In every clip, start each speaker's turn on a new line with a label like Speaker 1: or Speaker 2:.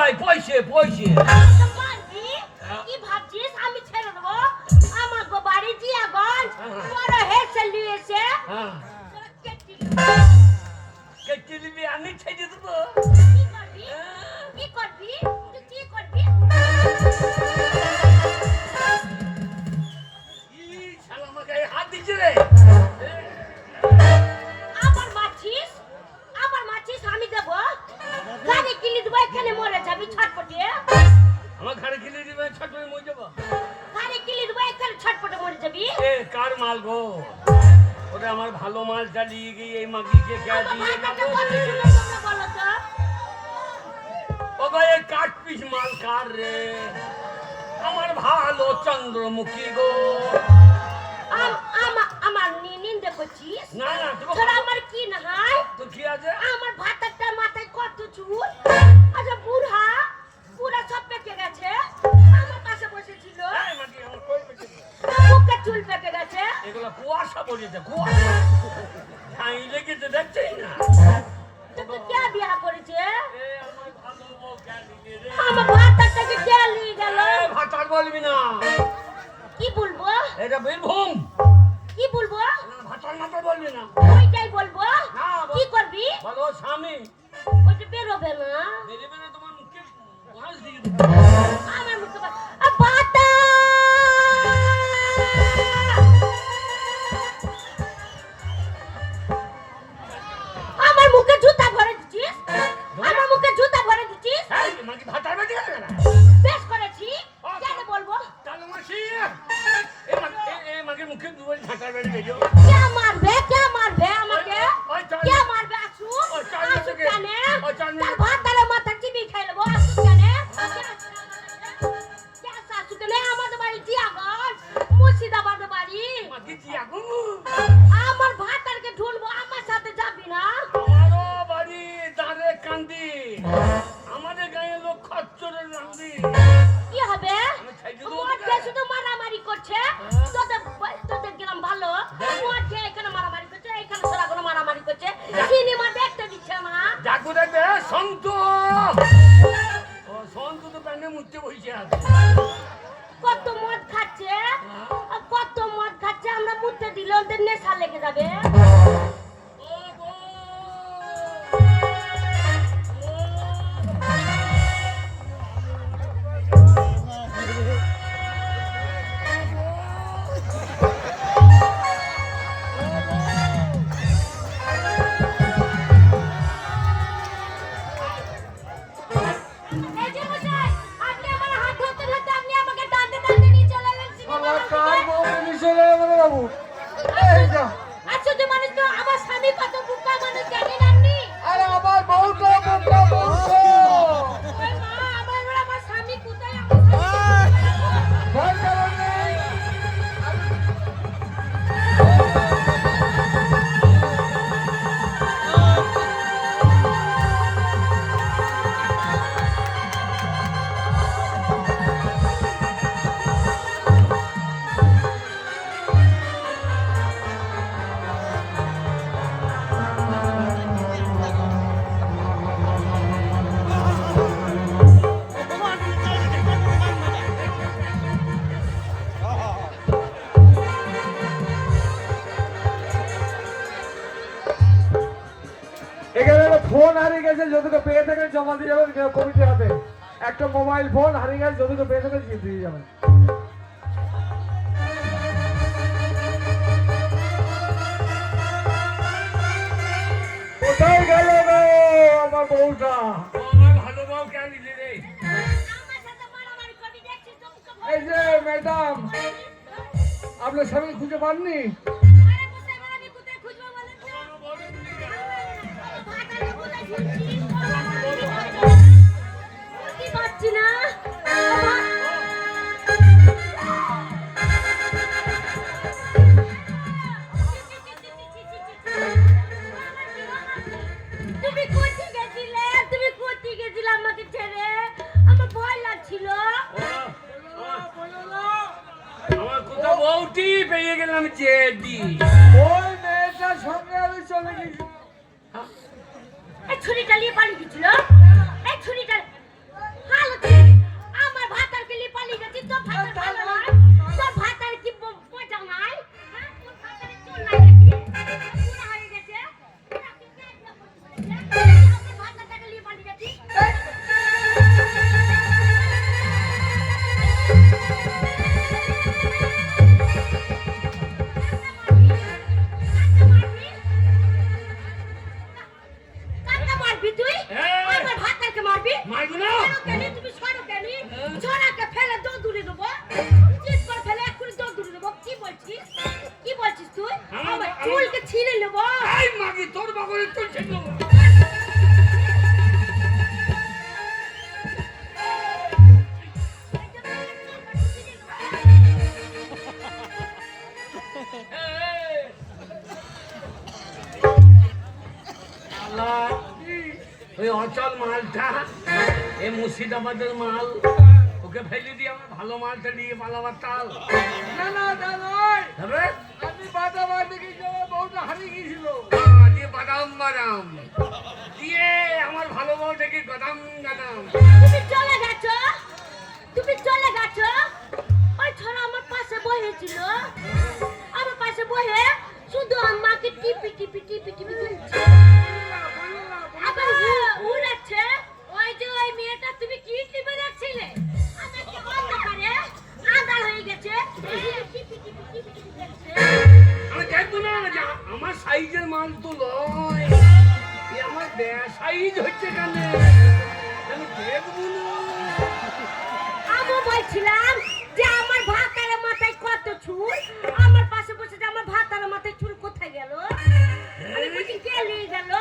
Speaker 1: ভাই পয়সে পয়সে
Speaker 2: কি ভাবছিস আমি ছেড়ে দেবো? আমার বাড়ি জিয়াগঞ্জ বড় হেসে লিয়েছে।
Speaker 1: কেটে আমি ছেড়ে দেবো।
Speaker 2: কি করবি? কি করবি? তুই কি করবি?
Speaker 1: শালা আমাকে হাত দিচ্ছে রে।
Speaker 2: আবার মাছিস আমি দেবো? গাড়ি কিনে দেবো, এখানে মরে যাবি ছটপটে।
Speaker 1: আমার ঘরে কিনে দিবে ছটপটে মরে যাবো।
Speaker 2: গাড়ি কিনে দেবো, এখানে ছটপটে মরে যাবি।
Speaker 1: এ কার মাল গো? ওরে আমার ভালো মাল চালিয়ে গিয়ে এই মাগিকে কে দিয়ে
Speaker 2: বলো তো।
Speaker 1: বাবা এই কাঠ পিস মাল কার রে? আমার ভালো চন্দ্রমুখী গো।
Speaker 2: আমার নিন্দে করছিস?
Speaker 1: না না
Speaker 2: তোরা আমার কি না হয়?
Speaker 1: তো কি আছে?
Speaker 2: আমার ভাতারটার মাথায় কত চুল, আচ্ছা পুরা সব পেকে গেছে। আমার পাশে বসেছিল, মুখে চুল পেকে গেছে।
Speaker 1: এগুলো কুয়াশা বলেছে, কুয়াশা ঠাই লেগেছে দেখছেই না।
Speaker 2: তোকে কে বিয়া করেছে?
Speaker 1: আমার ভালো বউ কে নিয়ে রে?
Speaker 2: আমার ভাতারটাকে কে নিয়ে গেল?
Speaker 1: ভাতার বলবি না।
Speaker 2: কি বলবো?
Speaker 1: এটা বীরভূম।
Speaker 2: কি বলবো?
Speaker 1: ভাতার না তো বলবি না।
Speaker 2: ওইটাই বলবো। কি করবি?
Speaker 1: বলো স্বামী।
Speaker 2: ওইটা বেরোবে না।
Speaker 1: বেরোবে না, তোমার মুখে বাঁশ দিয়ে
Speaker 2: আমার মুখে বাতা। আমার মুখে জুতা ভরে দিচ্ছিস? আমার মুখে জুতা ভরে দিচ্ছিস?
Speaker 1: মাকে ভাতার বেটে গেল না।
Speaker 2: বেশ করেছি, কেন বলবো?
Speaker 1: তাহলে মাসি এই মাকে মুখে দুবার ভাতার বেটে গেল।
Speaker 2: কে মারবে আমাকে? কে মারবে? আসু কেন? তার ভাতারে মাথা টিপি খাই নেবো। আসু কেন? আসু কেন? আমাদের বাড়ি জিয়াগঞ্জ, মুর্শিদাবাদের বাড়ি। আমার ভাতারকে ঢুলবো, আমার সাথে যাবি না?
Speaker 1: আমারও বাড়ি দাঁড়ে কান্দি, আমাদের গায়ে লোক খচ্চরের রান্দি।
Speaker 2: কি হবে? শুধু মারামারি করছে। তোদের গ্রাম ভালো, এখানে মারামারি করছে, এখানে সারাগুলো মারামারি করছে। সিনেমা দেখতে দিচ্ছে না।
Speaker 1: যাকু দেখবে সন্তু, সন্তু তো প্যান্ডে মুখতে বসে আছে।
Speaker 2: কত মদ খাচ্ছে, আমরা মুখতে দিলে ওদের নেশা লেগে যাবে।
Speaker 3: ফোন হারিয়ে গেছে, যদিকে পেয়ে থাকেন জমা দিয়ে যাবেন কমিটির হাতে। একটা মোবাইল ফোন হারিয়ে গেছে, যদিকে পেয়ে থাকেন দিয়ে যাবেন। কোথায় গেল গো আমার বউটা?
Speaker 1: আমার ভালো বউ কে নিলে রে?
Speaker 3: এই যে ম্যাডাম, আপনার স্বামী খুঁজে পাননি?
Speaker 2: পাচ্ছি না। তুমি কোথায় গেছিলে আমাকে ছেড়ে? আমার ভয় লাগছিল।
Speaker 1: আমার কোথাও বউটি পেয়ে গেলাম জেদি।
Speaker 3: ওই মেয়েটার সঙ্গে আমি চলে গেছি।
Speaker 2: এই ছুরিটা নিয়ে পালিয়ে গেছিল। এই ছুরিটা মারবি তুই?
Speaker 1: হ্যাঁ।
Speaker 2: আমার ভাতারকে মারবি?
Speaker 1: মারবো না।
Speaker 2: কেন তুমি সরো কেন? ছোড়াকে ফেলে দৌড়ে দেবো। চিৎ করে ফেলে এক্ষুনি দৌড়ে দেবো। কি বলছিস? কি বলছিস তুই? আমার চুলকে ছিঁড়ে নেবো।
Speaker 1: এই মাগি তোর বাগরে তুই ছিল। ওই অচল মালটা এই মুর্শিদাবাদের মাল ওকে ফেলে দিয়ে আমার ভালো মালটা নিয়ে পালাবার তাল
Speaker 3: না না না নয়,
Speaker 1: হবে
Speaker 3: আমি বাদাবার দিকে যাবো, বউটা হারিয়ে গিয়েছিল।
Speaker 1: দিয়ে বাদাম বাদাম দিয়ে আমার ভালো বউটাকে গদাম গাদাম
Speaker 2: তুমি চলে গেছো? তুমি চলে গেছো? ওই ছোড়া আমার পাশে বসেছিল। আমার পাশে বসে শুধু আমাকে টিপি টিপি টিপি টিপি করছে। আবার উড়াচ্ছে। ওই যে ওই মেয়েটা তুমি কি টিপে রাখছিলে? আমাকে অন্ধকারে আঁধার হয়ে গেছে। টিপি টিপি টিপি টিপি করছে।
Speaker 1: আমি দেখবো না যে আমার সাইজের মাল তো লয় এ আমার সাইজ হচ্ছে কেন আমি দেখবো না
Speaker 2: আমি বলছিলাম যে আমার ভাতার মাথায় কত চুল, আমার পাশে বসে যে আমার ভাতার মাথায় চুল কোথায় গেল? আমি বলছি কে নিয়ে গেল?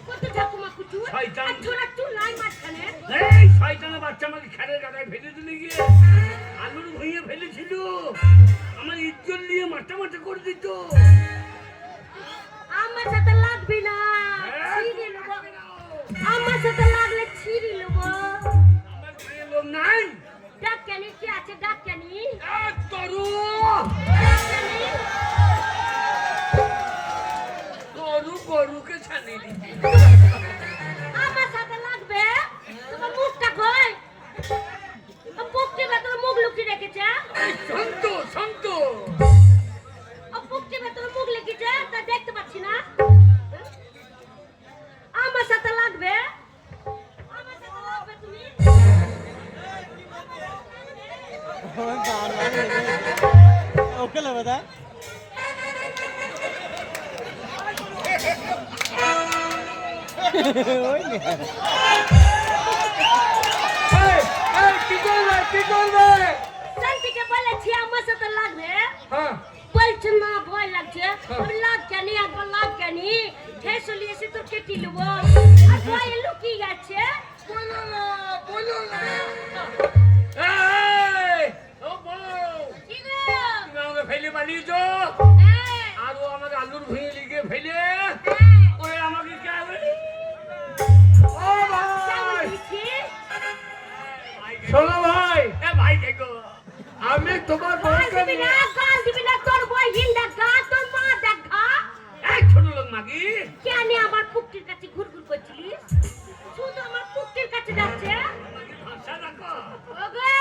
Speaker 2: কত ঠাকুমা চুল
Speaker 1: শয়তান।
Speaker 2: আর ছোড়া চুল নাই মাঝখানে।
Speaker 1: এই শয়তানের বাচ্চা আমাকে খেড়ে গাদায় ফেলে দিলে গিয়ে আলুর ভুঁইয়ে ফেলেছিল আমার ইজ্জত নিয়ে মাথা মাথা করে দিত
Speaker 2: আমার সাথে লাগবি না, ছিঁড়ে নেবো। আমার সাথে লাগলে ছিঁড়ে নেবো।
Speaker 1: আমার গায়ে লোক নাই
Speaker 2: ডাক কেন? কি আছে ডাক কেন?
Speaker 1: তরু গরু গরুকে ছানিয়ে দিচ্ছি
Speaker 2: আমার সাথে লাগবে? তোমার মুখটা কই? মুখটি ভেতরে মুখ লুকিয়ে রেখেছে।
Speaker 1: শান্ত শান্ত
Speaker 2: মুখটি ভেতরে মুখ লেগেছে তা দেখতে পাচ্ছি না। আমার সাথে লাগবে? আমার সাথে লাগবে তুমি?
Speaker 4: ओके ला बता
Speaker 3: এই, এই, কি করবে কি করবে?
Speaker 2: শান্তিকে বলেছি আমার সাথে লাগবে।
Speaker 3: হ্যাঁ
Speaker 2: বলছে না ভয় লাগছে। আমি লাগ কেন? একবার লাগ কেন? হেসলি এসে তো কেটে নেবো। আর ভয়ে লুকিয়ে গেছে।
Speaker 3: বলো না বলো না।
Speaker 1: এই ও বউ
Speaker 2: কি গো?
Speaker 1: তুমি আমাকে ফেলে পালিয়েছ
Speaker 2: হ্যাঁ,
Speaker 1: আর ও আমাকে আলুর ভুঁয়ে লিখে ফেলে ওরে আমাকে কে
Speaker 3: ও ভাই
Speaker 2: দিচ্ছি।
Speaker 3: শোনো ভাই,
Speaker 1: ভাই দেখো
Speaker 3: আমি তোমার
Speaker 2: গাল
Speaker 3: বউকে
Speaker 2: দিবি না, গাল দিবি না। তোর বই হিন্দা গা, তোর মা দেখা।
Speaker 1: এই ছোট লোক মাগি
Speaker 2: কেন আমার পুক্তির কাছে ঘুরঘুর করছিলিস? শুধু আমার পুক্তির কাছে যাচ্ছে।
Speaker 1: ভাষা রাখো
Speaker 2: ওগো,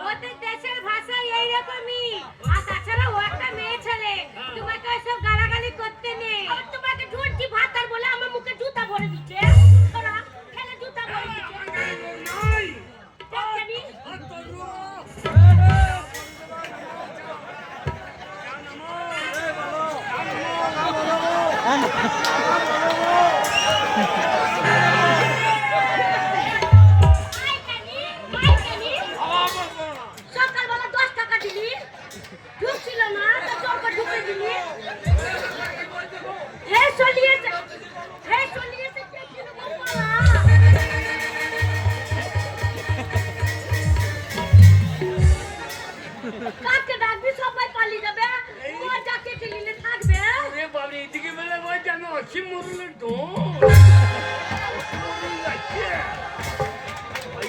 Speaker 2: ওদের দেশের ভাষা এইরকমই। আর তাছাড়া ও একটা মেয়ে ছেলে। তোমাকে ওইসব গালাগালি করতে নেই। আর তোমাকে ঝুঁটি ভাতার বলে আমার মুখে জুতা ভরে দিচ্ছে। ওরা খেলে জুতা ভরে দিচ্ছে।
Speaker 1: নাই
Speaker 2: দেখছনি?
Speaker 1: আর তরু
Speaker 2: আই কানি, আই কানি। সকালবেলা 10 টাকা দিলি। ঢুকছিল না, তো তোকে ঢুকে দিলি। হে চলিয়েছে, হে চলিয়েছে, কে কি রকম পালা? কাকে ডাকবি সবাই পালিয়ে যাবে। মজা কেটে নিলে থাকবে।
Speaker 1: রে বাবা এদিকে বেলা বই জানো অসীম মরুলের তো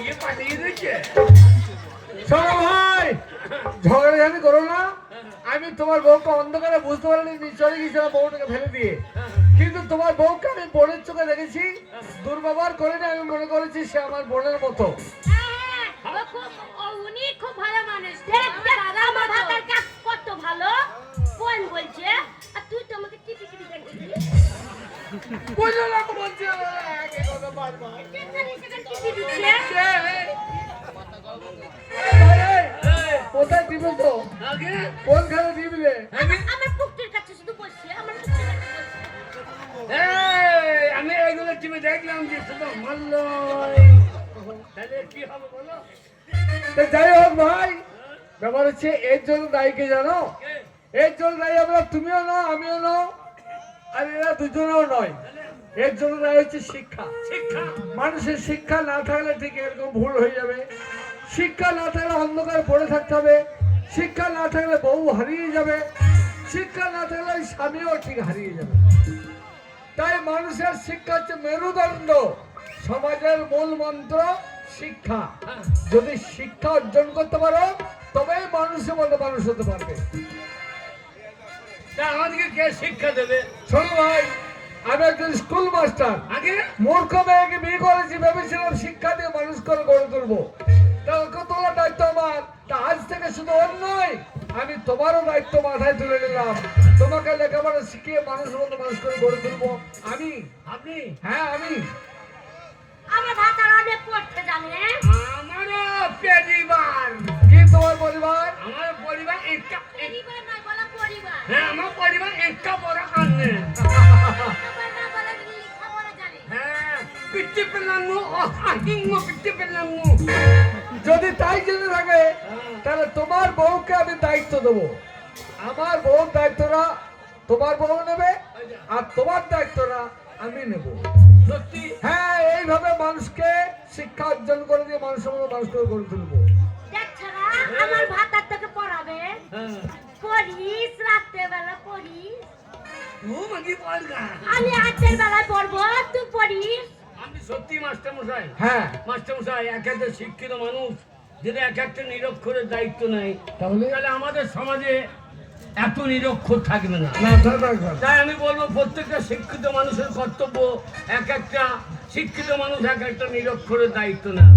Speaker 1: ইয়ে পালিয়ে রয়েছে
Speaker 3: শোনো ভাই, ঝগড়াঝাটি করো না। আমি তোমার বউকে অন্ধকারে বুঝতে পারিনি, চলে গেছিলাম বউটাকে ফেলে দিয়ে। কিন্তু তোমার বউকে আমি বোনের চোখে দেখেছি, দুর্ব্যবহার করিনি। আমি মনে করেছি সে আমার বোনের মতো।
Speaker 2: হ্যাঁ, উনি খুব ভালো মানুষ। দেখ দেখ, আমার ভাতার কাজ কত ভালো। বোন বলছে, আর তুই তো আমাকে টিপি টিপি করছিস।
Speaker 3: বুঝলো না তো বলছি, একই কথা বারবার।
Speaker 2: যেখানে সেখানে টিপি দিচ্ছে।
Speaker 3: কোথায় দিবে তো?
Speaker 1: আগে
Speaker 3: কোনখানে দিবলে?
Speaker 2: আমার পুক্তির কাছে শুধু বসছে, আমার পুক্তির কাছে বসছে।
Speaker 1: এই আমি এইগুলো টিভি দেখলাম যে শুধু আমার নয়, তাহলে কি হবে বলো?
Speaker 3: তো যাই হোক ভাই, ব্যাপার হচ্ছে এর জন্য দায়ী কে জানো?
Speaker 1: কে?
Speaker 3: এর জন্য দায়ী আমরা, তুমিও না আমিও না, আর এরা দুজনেও নয়। এর জন্য দায়ী হচ্ছে শিক্ষা।
Speaker 1: শিক্ষা।
Speaker 3: মানুষের শিক্ষা না থাকলে ঠিক এরকম ভুল হয়ে যাবে। শিক্ষা না থাকলে অন্ধকারে পড়ে থাকতে হবে। শিক্ষা না থাকলে বউ হারিয়ে যাবে। শিক্ষা না থাকলে ওই স্বামীও ঠিক হারিয়ে যাবে। তাই মানুষের শিক্ষা হচ্ছে মেরুদণ্ড, সমাজের মূল মন্ত্র শিক্ষা। যদি শিক্ষা অর্জন করতে পারো তবেই মানুষের মতো মানুষ হতে পারবে।
Speaker 1: তা আমাদেরকে কে শিক্ষা দেবে?
Speaker 3: শোনো ভাই, আমি একজন স্কুল মাস্টার।
Speaker 1: আগে
Speaker 3: মূর্খ মেয়েকে বিয়ে করেছি, ভেবেছিলাম শিক্ষা দিয়ে মানুষ করে গড়ে তুলবো। তা ওকে তোলার দায়িত্ব আমার। তা আজ থেকে শুধু ওর নয়, আমি তোমারও দায়িত্ব মাথায় তুলে নিলাম। তোমাকে লেখাপড়া শিখিয়ে মানুষের মতো মানুষ করে গড়ে তুলবো আমি।
Speaker 1: আপনি?
Speaker 3: হ্যাঁ আমি।
Speaker 2: আমার ভাতার অনেক পড়তে জানে।
Speaker 1: আমারও পরিবার।
Speaker 3: কি তোমার পরিবার?
Speaker 1: আমার পরিবার একটা।
Speaker 2: পরিবার নয়, বলা পরিবার।
Speaker 1: হ্যাঁ, আমার পরিবার একটা বড় আনে।
Speaker 2: পরিবার না বলা লেখাপড়া জানে।
Speaker 1: হ্যাঁ, পিঠে পেলাম আহিঙ্গ পিঠে পেলাম।
Speaker 3: যদি তাই জেনে থাকে তাহলে তোমার বউকে আমি দায়িত্ব দেবো। আমার বউর দায়িত্বটা তোমার বউ নেবে, আর তোমার দায়িত্বটা আমি নেব।
Speaker 1: সত্যি?
Speaker 3: হ্যাঁ, এইভাবে মানুষকে শিক্ষা অর্জন করে দিয়ে মানুষের মতো মানুষ করে গড়ে তুলবো।
Speaker 2: দেখ ছাড়া আমার ভাতার তোকে পড়াবে।
Speaker 1: হ্যাঁ।
Speaker 2: পড়িস, রাত্রেবেলা পড়িস।
Speaker 1: ও মাগি পড়গা।
Speaker 2: আমি রাতের বেলায় পড়বো, তুই পড়িস।
Speaker 1: আমি সত্যি মাস্টার মশাই।
Speaker 3: হ্যাঁ,
Speaker 1: মাস্টার মশাই, এক একটা শিক্ষিত মানুষ যদি এক একটা নিরক্ষরের দায়িত্ব নেয়,
Speaker 3: তাহলে
Speaker 1: তাহলে আমাদের সমাজে এত নিরক্ষর থাকবে না।
Speaker 3: না থাকবে না।
Speaker 1: তাই আমি বলবো প্রত্যেকটা শিক্ষিত মানুষের কর্তব্য এক একটা শিক্ষিত মানুষ এক একটা নিরক্ষরের দায়িত্ব নেয়।